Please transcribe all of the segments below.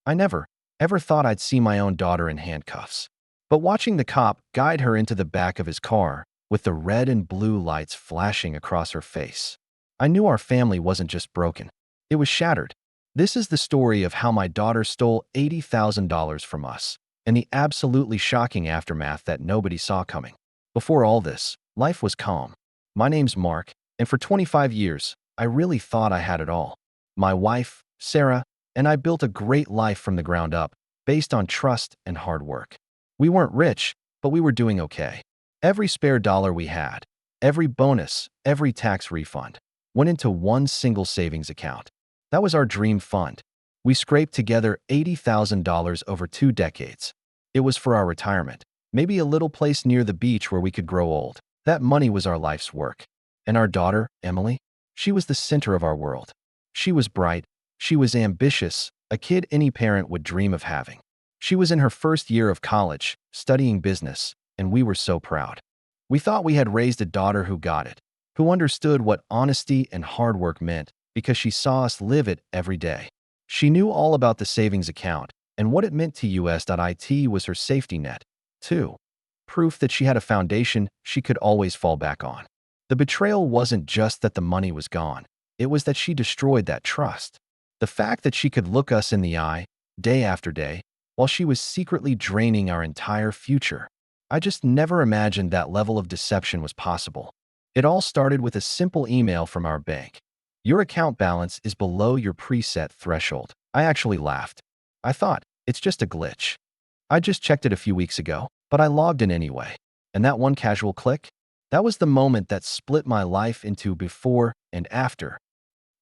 I never, ever thought I'd see my own daughter in handcuffs. But watching the cop guide her into the back of his car with the red and blue lights flashing across her face, I knew our family wasn't just broken. It was shattered. This is the story of how my daughter stole $80,000 from us and the absolutely shocking aftermath that nobody saw coming. Before all this, life was calm. My name's Mark, and for 25 years, I really thought I had it all. My wife, Sarah, and I built a great life from the ground up, based on trust and hard work. We weren't rich, but we were doing okay. Every spare dollar we had, every bonus, every tax refund, went into one single savings account. That was our dream fund. We scraped together $80,000 over 2 decades. It was for our retirement, maybe a little place near the beach where we could grow old. That money was our life's work. And our daughter, Emily, she was the center of our world. She was bright, she was ambitious, a kid any parent would dream of having. She was in her first year of college, studying business, and we were so proud. We thought we had raised a daughter who got it, who understood what honesty and hard work meant because she saw us live it every day. She knew all about the savings account and what it meant to us.it was her safety net, too. Proof that she had a foundation she could always fall back on. The betrayal wasn't just that the money was gone. It was that she destroyed that trust. The fact that she could look us in the eye, day after day, while she was secretly draining our entire future. I just never imagined that level of deception was possible. It all started with a simple email from our bank. Your account balance is below your preset threshold. I actually laughed. I thought, it's just a glitch. I just checked it a few weeks ago, but I logged in anyway. And that one casual click? That was the moment that split my life into before and after.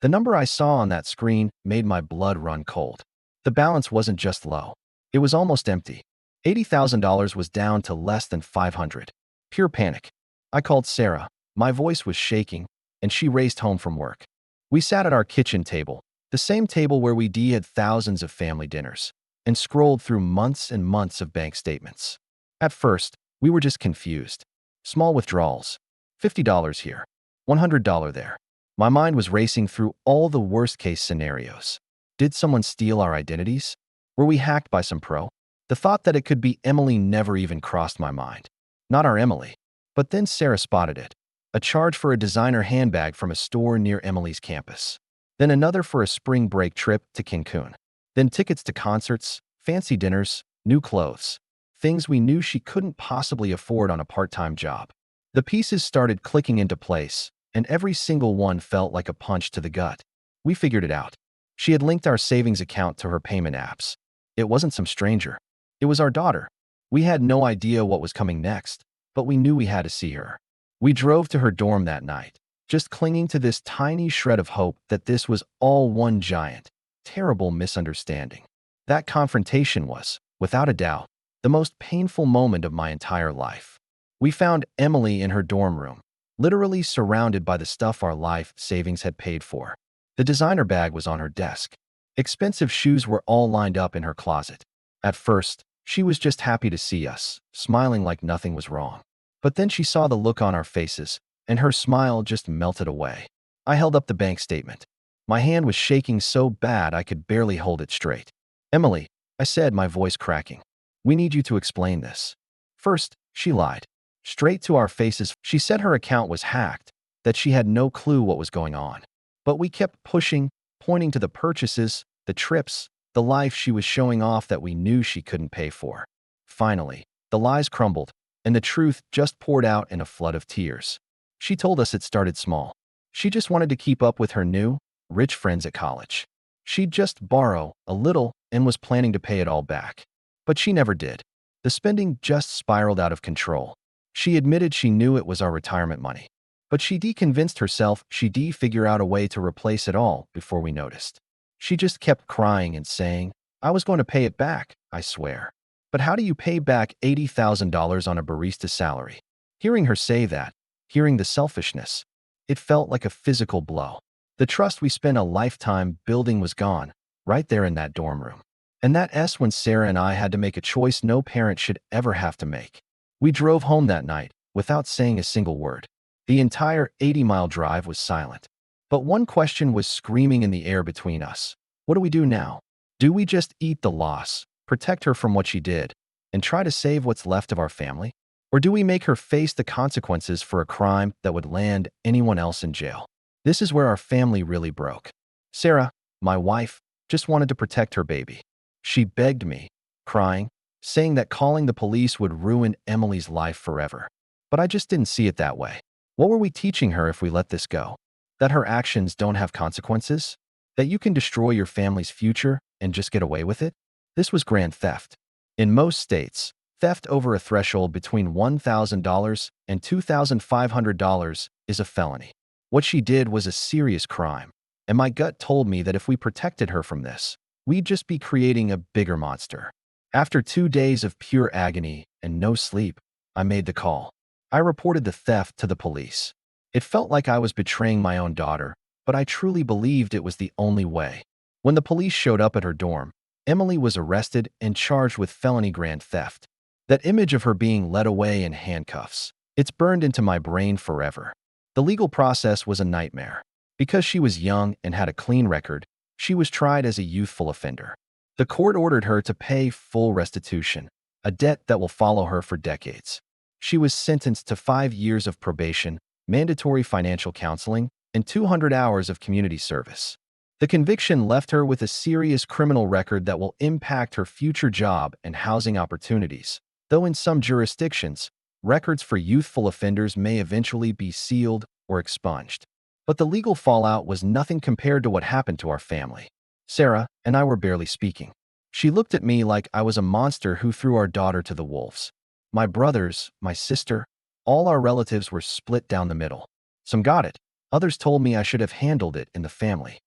The number I saw on that screen made my blood run cold. The balance wasn't just low. It was almost empty. $80,000 was down to less than $500. Pure panic. I called Sarah. My voice was shaking, and she raced home from work. We sat at our kitchen table, the same table where we had thousands of family dinners, and scrolled through months and months of bank statements. At first, we were just confused. Small withdrawals. $50 here, $100 there. My mind was racing through all the worst-case scenarios. Did someone steal our identities? Were we hacked by some pro? The thought that it could be Emily never even crossed my mind. Not our Emily. But then Sarah spotted it. A charge for a designer handbag from a store near Emily's campus. Then another for a spring break trip to Cancun. Then tickets to concerts, fancy dinners, new clothes. Things we knew she couldn't possibly afford on a part-time job. The pieces started clicking into place, and every single one felt like a punch to the gut. We figured it out. She had linked our savings account to her payment apps. It wasn't some stranger. It was our daughter. We had no idea what was coming next, but we knew we had to see her. We drove to her dorm that night, just clinging to this tiny shred of hope that this was all one giant, terrible misunderstanding. That confrontation was, without a doubt, the most painful moment of my entire life. We found Emily in her dorm room, literally surrounded by the stuff our life savings had paid for. The designer bag was on her desk. Expensive shoes were all lined up in her closet. At first, she was just happy to see us, smiling like nothing was wrong. But then she saw the look on our faces, and her smile just melted away. I held up the bank statement. My hand was shaking so bad I could barely hold it straight. Emily, I said, my voice cracking. We need you to explain this. First, she lied. Straight to our faces, she said her account was hacked, that she had no clue what was going on. But we kept pushing, pointing to the purchases, the trips, the life she was showing off that we knew she couldn't pay for. Finally, the lies crumbled, and the truth just poured out in a flood of tears. She told us it started small. She just wanted to keep up with her new, rich friends at college. She'd just borrow a little and was planning to pay it all back. But she never did. The spending just spiraled out of control. She admitted she knew it was our retirement money. But she convinced herself she'd figure out a way to replace it all before we noticed. She just kept crying and saying, I was going to pay it back, I swear. But how do you pay back $80,000 on a barista salary? Hearing her say that, hearing the selfishness, it felt like a physical blow. The trust we spent a lifetime building was gone, right there in that dorm room. And that's when Sarah and I had to make a choice no parent should ever have to make. We drove home that night without saying a single word. The entire 80-mile drive was silent. But one question was screaming in the air between us. What do we do now? Do we just eat the loss, protect her from what she did, and try to save what's left of our family? Or do we make her face the consequences for a crime that would land anyone else in jail? This is where our family really broke. Sarah, my wife, just wanted to protect her baby. She begged me, crying, saying that calling the police would ruin Emily's life forever. But I just didn't see it that way. What were we teaching her if we let this go? That her actions don't have consequences? That you can destroy your family's future and just get away with it? This was grand theft. In most states, theft over a threshold between $1,000 and $2,500 is a felony. What she did was a serious crime, and my gut told me that if we protected her from this, we'd just be creating a bigger monster. After 2 days of pure agony and no sleep, I made the call. I reported the theft to the police. It felt like I was betraying my own daughter, but I truly believed it was the only way. When the police showed up at her dorm, Emily was arrested and charged with felony grand theft. That image of her being led away in handcuffs, it's burned into my brain forever. The legal process was a nightmare. Because she was young and had a clean record, she was tried as a youthful offender. The court ordered her to pay full restitution, a debt that will follow her for decades. She was sentenced to 5 years of probation, mandatory financial counseling, and 200 hours of community service. The conviction left her with a serious criminal record that will impact her future job and housing opportunities, though in some jurisdictions, records for youthful offenders may eventually be sealed or expunged. But the legal fallout was nothing compared to what happened to our family. Sarah and I were barely speaking. She looked at me like I was a monster who threw our daughter to the wolves. My brothers, my sister, all our relatives were split down the middle. Some got it. Others told me I should have handled it in the family.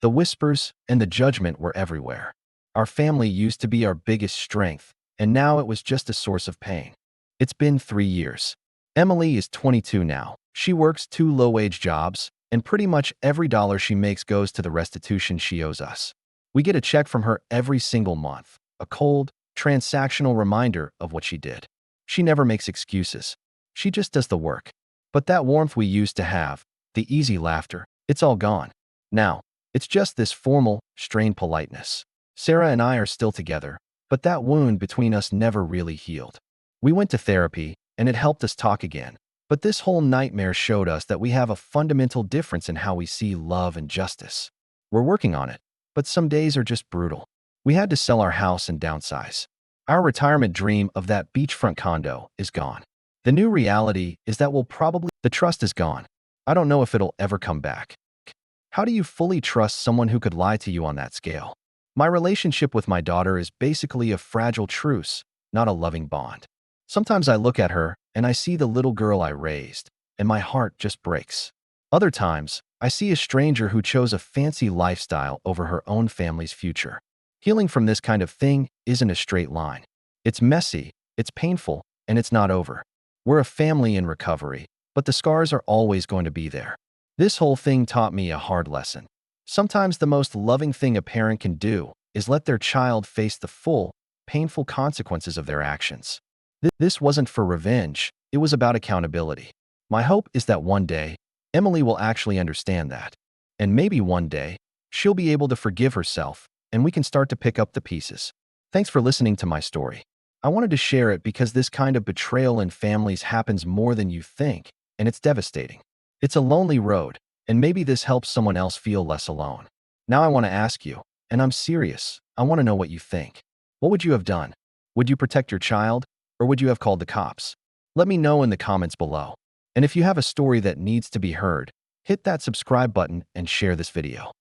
The whispers and the judgment were everywhere. Our family used to be our biggest strength, and now it was just a source of pain. It's been 3 years. Emily is 22 now. She works 2 low-wage jobs, and pretty much every dollar she makes goes to the restitution she owes us. We get a check from her every single month, a cold, transactional reminder of what she did. She never makes excuses. She just does the work. But that warmth we used to have, the easy laughter, it's all gone. Now, it's just this formal, strained politeness. Sarah and I are still together, but that wound between us never really healed. We went to therapy, and it helped us talk again. But this whole nightmare showed us that we have a fundamental difference in how we see love and justice. We're working on it, but some days are just brutal. We had to sell our house and downsize. Our retirement dream of that beachfront condo is gone. The new reality is that the trust is gone. I don't know if it'll ever come back. How do you fully trust someone who could lie to you on that scale? My relationship with my daughter is basically a fragile truce, not a loving bond. Sometimes I look at her and I see the little girl I raised, and my heart just breaks. Other times, I see a stranger who chose a fancy lifestyle over her own family's future. Healing from this kind of thing isn't a straight line. It's messy, it's painful, and it's not over. We're a family in recovery, but the scars are always going to be there. This whole thing taught me a hard lesson. Sometimes the most loving thing a parent can do is let their child face the full, painful consequences of their actions. This wasn't for revenge, it was about accountability. My hope is that one day, Emily will actually understand that. And maybe one day, she'll be able to forgive herself, and we can start to pick up the pieces. Thanks for listening to my story. I wanted to share it because this kind of betrayal in families happens more than you think, and it's devastating. It's a lonely road, and maybe this helps someone else feel less alone. Now I want to ask you, and I'm serious, I want to know what you think. What would you have done? Would you protect your child? Or would you have called the cops? Let me know in the comments below. And if you have a story that needs to be heard, hit that subscribe button and share this video.